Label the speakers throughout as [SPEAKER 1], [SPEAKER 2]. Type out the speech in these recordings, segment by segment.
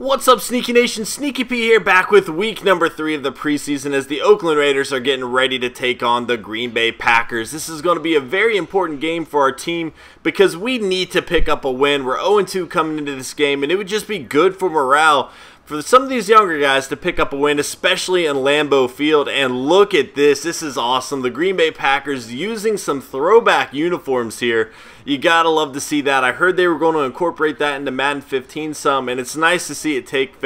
[SPEAKER 1] What's up, Sneaky Nation? Sneaky P here, back with week number 3 of the preseason as the Oakland Raiders are getting ready to take on the Green Bay Packers. This is going to be a very important game for our team because we need to pick up a win. We're 0-2 coming into this game, and it would just be good for morale for some of these younger guys to pick up a win, especially in Lambeau Field. And look at this. This is awesome. The Green Bay Packers using some throwback uniforms here. You gotta love to see that. I heard they were going to incorporate that into Madden 15 some, and it's nice to see it take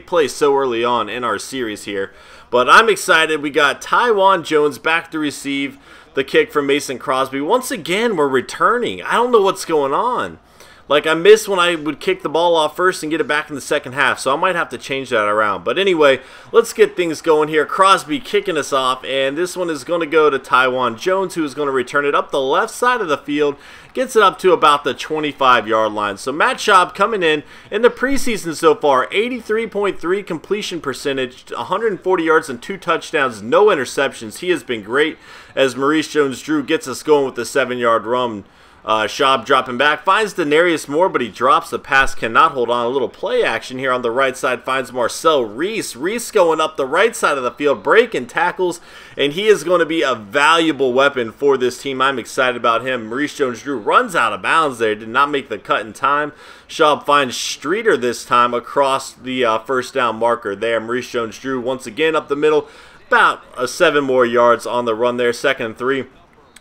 [SPEAKER 1] place so early on in our series here. But I'm excited. We got Taiwan Jones back to receive the kick from Mason Crosby. Once again, we're returning. I don't know what's going on. Like, I missed when I would kick the ball off first and get it back in the second half, so I might have to change that around. But anyway, let's get things going here. Crosby kicking us off, and this one is going to go to Taiwan Jones, who is going to return it up the left side of the field, gets it up to about the 25-yard line. So Matt Schaub coming in the preseason so far, 83.3 completion percentage, 140 yards and 2 touchdowns, no interceptions. He has been great as Maurice Jones-Drew gets us going with the 7-yard run. Schaub dropping back, finds Denarius Moore, but he drops the pass, cannot hold on. A little play action here on the right side, finds Marcel Reese. Reese going up the right side of the field, breaking tackles, and he is going to be a valuable weapon for this team. I'm excited about him. Maurice Jones-Drew runs out of bounds there, did not make the cut in time. Schaub finds Streeter this time across the first down marker there. Maurice Jones-Drew once again up the middle, about 7 more yards on the run there, 2nd and 3.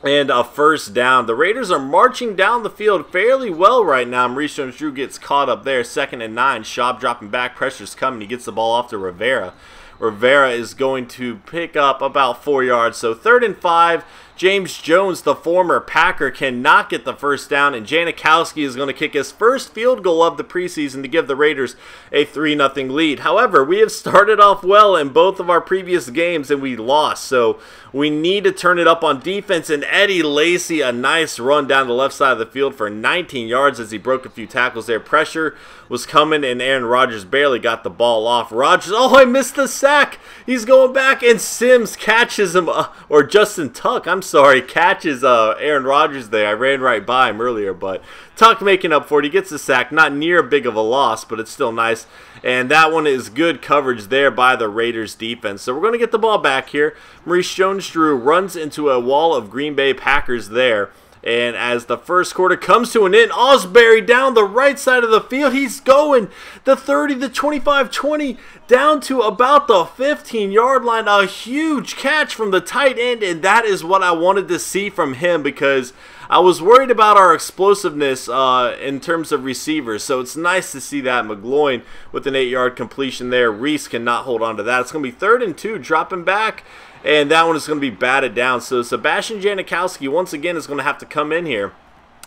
[SPEAKER 1] And a first down. The Raiders are marching down the field fairly well right now. Maurice Jones-Drew gets caught up there. 2nd and 9. Schaub dropping back. Pressure's coming. He gets the ball off to Rivera. Rivera is going to pick up about 4 yards. So 3rd and 5. James Jones, the former Packer, cannot get the first down, and Janikowski is going to kick his first field goal of the preseason to give the Raiders a 3-0 lead. However, we have started off well in both of our previous games, and we lost, so we need to turn it up on defense. And Eddie Lacy, a nice run down the left side of the field for 19 yards as he broke a few tackles there. Pressure was coming, and Aaron Rodgers barely got the ball off. Rodgers, oh, I missed the sack. He's going back, and Sims catches him, or Justin Tuck, I'm sorry, catches Aaron Rodgers there. I ran right by him earlier, but Tuck making up for it. He gets the sack. Not near big of a loss, but it's still nice. And that one is good coverage there by the Raiders defense. So we're going to get the ball back here. Maurice Jones-Drew runs into a wall of Green Bay Packers there. And as the first quarter comes to an end, Osbury down the right side of the field. He's going the 30, the 25, 20, down to about the 15-yard line. A huge catch from the tight end, and that is what I wanted to see from him because I was worried about our explosiveness in terms of receivers. So it's nice to see that. McGloin with an 8-yard completion there. Reese cannot hold on to that. It's going to be 3rd and 2, dropping back. And that one is going to be batted down. So Sebastian Janikowski once again is going to have to come in here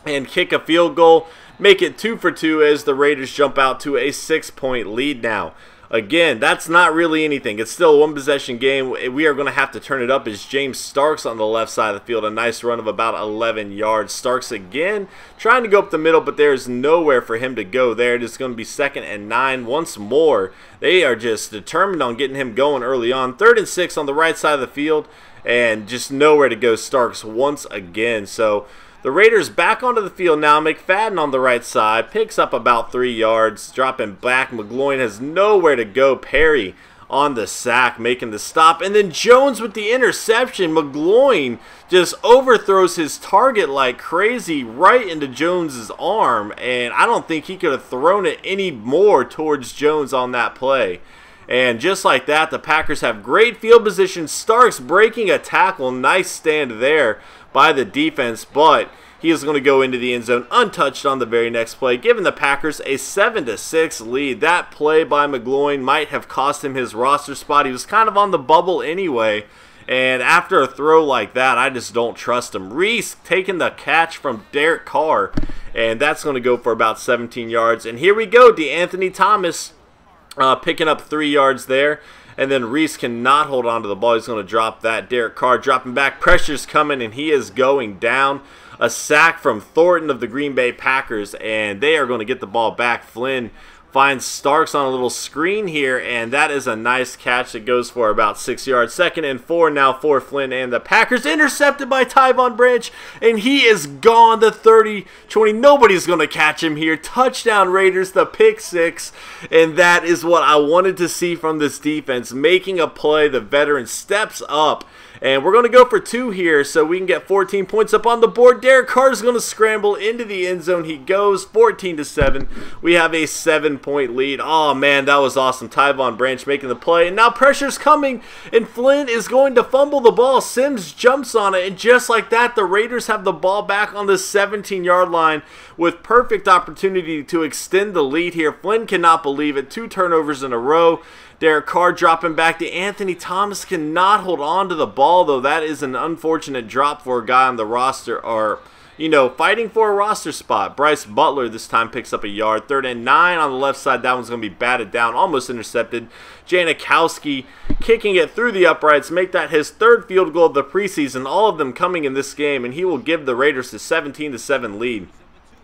[SPEAKER 1] and kick a field goal, make it 2 for 2 as the Raiders jump out to a 6-point lead now. Again, that's not really anything. It's still a one-possession game. We are going to have to turn it up as James Starks on the left side of the field. A nice run of about 11 yards. Starks again trying to go up the middle, but there's nowhere for him to go there. It is going to be 2nd and 9 once more. They are just determined on getting him going early on. 3rd and 6 on the right side of the field, and just nowhere to go. Starks once again. So the Raiders back onto the field now. McFadden on the right side picks up about 3 yards, dropping back. McGloin has nowhere to go. Perry on the sack, making the stop. And then Jones with the interception. McGloin just overthrows his target like crazy right into Jones's arm. And I don't think he could have thrown it any more towards Jones on that play. And just like that, the Packers have great field position. Starks breaking a tackle. Nice stand there by the defense, but he is going to go into the end zone untouched on the very next play, giving the Packers a 7-6 lead. That play by McGloin might have cost him his roster spot. He was kind of on the bubble anyway, and after a throw like that, I just don't trust him. Reese taking the catch from Derek Carr, and that's going to go for about 17 yards. And here we go, DeAnthony Thomas picking up 3 yards there. And then Reese cannot hold on to the ball. He's going to drop that. Derek Carr dropping back. Pressure's coming, and he is going down. A sack from Thornton of the Green Bay Packers, and they are going to get the ball back. Flynn Finds Starks on a little screen here, and that is a nice catch that goes for about 6 yards. 2nd and 4 now for Flynn and the Packers. Intercepted by Tyvon Branch, and he is gone. The 30-20. Nobody's going to catch him here. Touchdown Raiders, the pick 6, and that is what I wanted to see from this defense. Making a play, the veteran steps up. And we're going to go for 2 here so we can get 14 points up on the board. Derek Carr is going to scramble into the end zone. He goes 14-7. We have a 7-point lead. Oh, man, that was awesome. Tyvon Branch making the play. And now pressure's coming, and Flynn is going to fumble the ball. Sims jumps on it, and just like that, the Raiders have the ball back on the 17-yard line with perfect opportunity to extend the lead here. Flynn cannot believe it. 2 turnovers in a row. Derek Carr dropping back to Anthony Thomas, cannot hold on to the ball, though. That is an unfortunate drop for a guy on the roster, or, you know, fighting for a roster spot. Bryce Butler this time picks up a yard. 3rd and 9 on the left side. That one's going to be batted down, almost intercepted. Janikowski kicking it through the uprights, make that his 3rd field goal of the preseason, all of them coming in this game, and he will give the Raiders a 17-7 lead.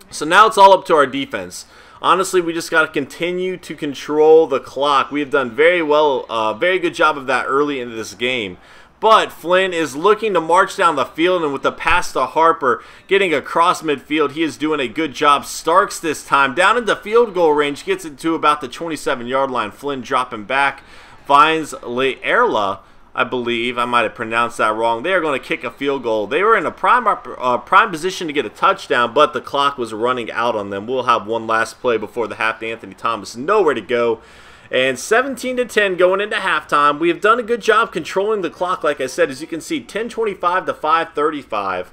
[SPEAKER 1] So now it's all up to our defense. Honestly, we just got to continue to control the clock. We have done very well, very good job of that early into this game. But Flynn is looking to march down the field, and with the pass to Harper, getting across midfield, he is doing a good job. Starks this time, down into field goal range, gets it to about the 27-yard line. Flynn dropping back, finds Leerla. I believe I might have pronounced that wrong. They are going to kick a field goal. They were in a prime position to get a touchdown, but the clock was running out on them. We'll have one last play before the half to Anthony Thomas. Nowhere to go. And 17-10 going into halftime. We have done a good job controlling the clock, like I said. As you can see, 10:25 to 5:35.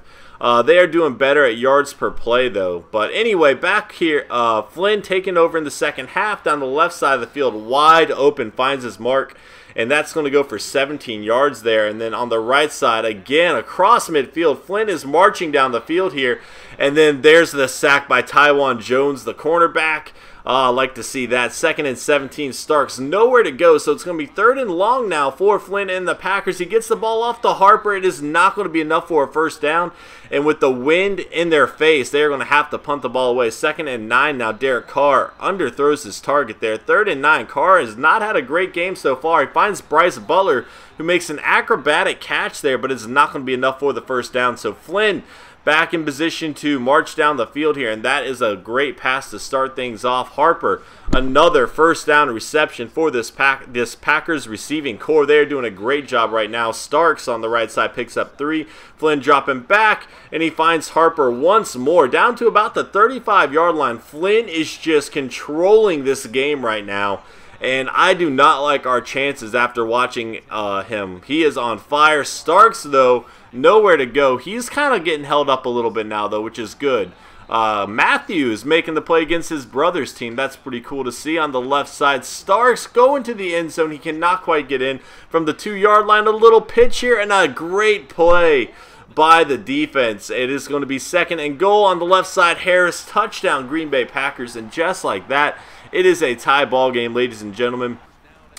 [SPEAKER 1] They are doing better at yards per play, though. But anyway, back here, Flynn taking over in the second half down the left side of the field, wide open, finds his mark. And that's going to go for 17 yards there. And then on the right side, again, across midfield, Flynn is marching down the field here. And then there's the sack by Taiwan Jones, the cornerback. I like to see that. 2nd and 17, Starks nowhere to go. So it's going to be 3rd and long now for Flynn and the Packers. He gets the ball off to Harper. It is not going to be enough for a first down. And with the wind in their face, they are going to have to punt the ball away. 2nd and 9 now. Derek Carr underthrows his target there. 3rd and 9. Carr has not had a great game so far. He finds Bryce Butler, who makes an acrobatic catch there, but it's not going to be enough for the first down. So Flynn back in position to march down the field here, and that is a great pass to start things off. Harper, another first down reception for this Packers receiving core. They're doing a great job right now. Starks on the right side picks up 3. Flynn dropping back, and he finds Harper once more down to about the 35-yard line. Flynn is just controlling this game right now. And I do not like our chances after watching him. He is on fire. Starks, though, nowhere to go. He's kind of getting held up a little bit now, though, which is good. Matthews making the play against his brother's team. That's pretty cool to see. On the left side, Starks going to the end zone. He cannot quite get in from the 2-yard line. A little pitch here and a great play by the defense. It is going to be 2nd and goal on the left side. Harris, touchdown, Green Bay Packers. And just like that, it is a tie ball game, ladies and gentlemen.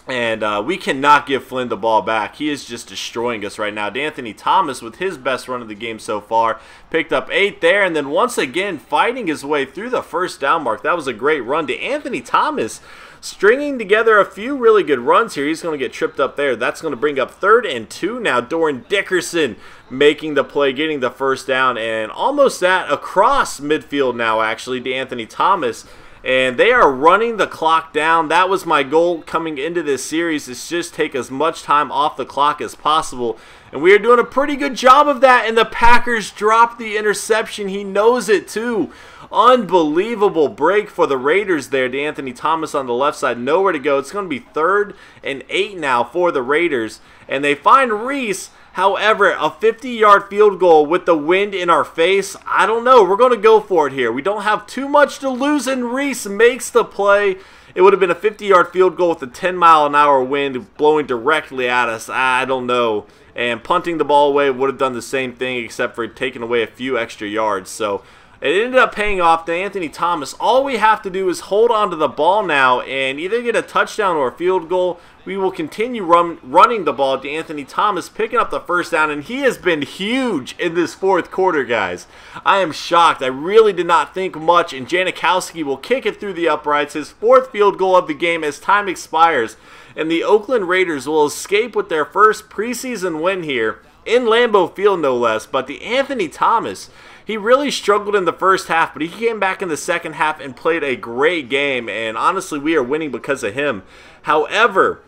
[SPEAKER 1] And we cannot give Flynn the ball back. He is just destroying us right now. D'Anthony Thomas, with his best run of the game so far, picked up 8 there. And then once again, fighting his way through the first down mark. That was a great run. D'Anthony Thomas stringing together a few really good runs here. He's going to get tripped up there. That's going to bring up 3rd and 2 now. Doran Dickerson making the play, getting the first down. And almost that across midfield now, actually, D'Anthony Thomas. And they are running the clock down. That was my goal coming into this series, is just take as much time off the clock as possible. And we are doing a pretty good job of that. And the Packers dropped the interception. He knows it too. Unbelievable break for the Raiders there. D'Anthony Thomas on the left side, nowhere to go. It's going to be 3rd and 8 now for the Raiders. And they find Reese. However, a 50-yard field goal with the wind in our face, I don't know. We're going to go for it here. We don't have too much to lose, and Reese makes the play. It would have been a 50-yard field goal with a 10-mile-an-hour wind blowing directly at us. I don't know. And punting the ball away would have done the same thing, except for taking away a few extra yards. So It ended up paying off to Anthony Thomas. All we have to do is hold on to the ball now and either get a touchdown or a field goal. We will continue running the ball to Anthony Thomas, picking up the first down, and he has been huge in this fourth quarter, guys. I am shocked. I really did not think much, and Janikowski will kick it through the uprights. His fourth field goal of the game as time expires, and the Oakland Raiders will escape with their first preseason win here, in Lambeau Field no less. But the Anthony Thomas, he really struggled in the first half, but he came back in the second half and played a great game, and honestly, we are winning because of him. However,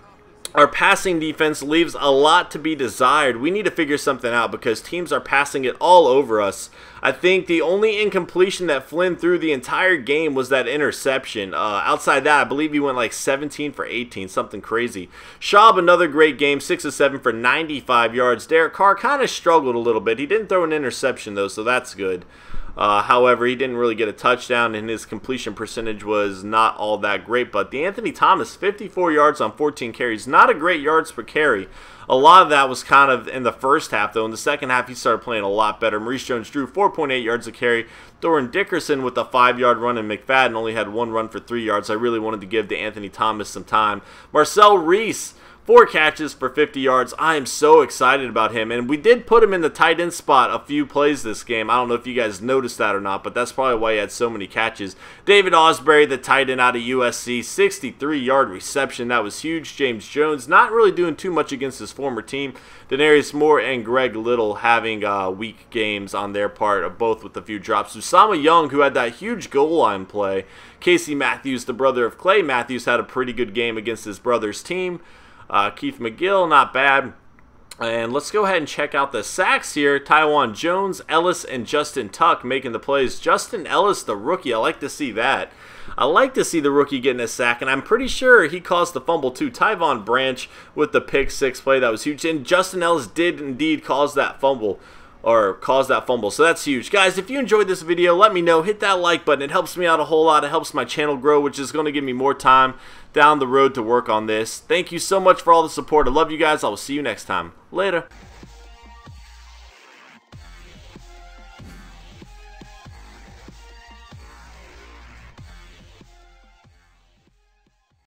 [SPEAKER 1] our passing defense leaves a lot to be desired. We need to figure something out because teams are passing it all over us. I think the only incompletion that Flynn threw the entire game was that interception. Outside that, I believe he went like 17 for 18, something crazy. Schaub, another great game, 6 of 7 for 95 yards. Derek Carr kind of struggled a little bit. He didn't throw an interception though, so that's good. However, he didn't really get a touchdown, and his completion percentage was not all that great. But the Anthony Thomas, 54 yards on 14 carries, not a great yards per carry. A lot of that was kind of in the first half, though. In the second half, he started playing a lot better. Maurice Jones-Drew, 4.8 yards a carry. Doran Dickerson with a 5-yard run, and McFadden only had 1 run for 3 yards. I really wanted to give to Anthony Thomas some time. Marcel Reese, 4 catches for 50 yards. I am so excited about him. And we did put him in the tight end spot a few plays this game. I don't know if you guys noticed that or not, but that's probably why he had so many catches. David Osbury, the tight end out of USC, 63-yard reception. That was huge. James Jones not really doing too much against his former team. Denarius Moore and Greg Little having weak games on their part, both with a few drops. Usama Young, who had that huge goal line play. Casey Matthews, the brother of Clay Matthews, had a pretty good game against his brother's team. Keith McGill, not bad. And let's go ahead and check out the sacks here. Taiwan Jones, Ellis, and Justin Tuck making the plays. Justin Ellis, the rookie, I like to see that. I like to see the rookie getting a sack, and I'm pretty sure he caused the fumble too. Tyvon Branch with the pick 6 play, that was huge. And Justin Ellis did indeed cause that fumble. So that's huge. Guys, if you enjoyed this video, let me know. Hit that like button. It helps me out a whole lot. It helps my channel grow, which is going to give me more time down the road to work on this. Thank you so much for all the support. I love you guys. I will see you next time. Later.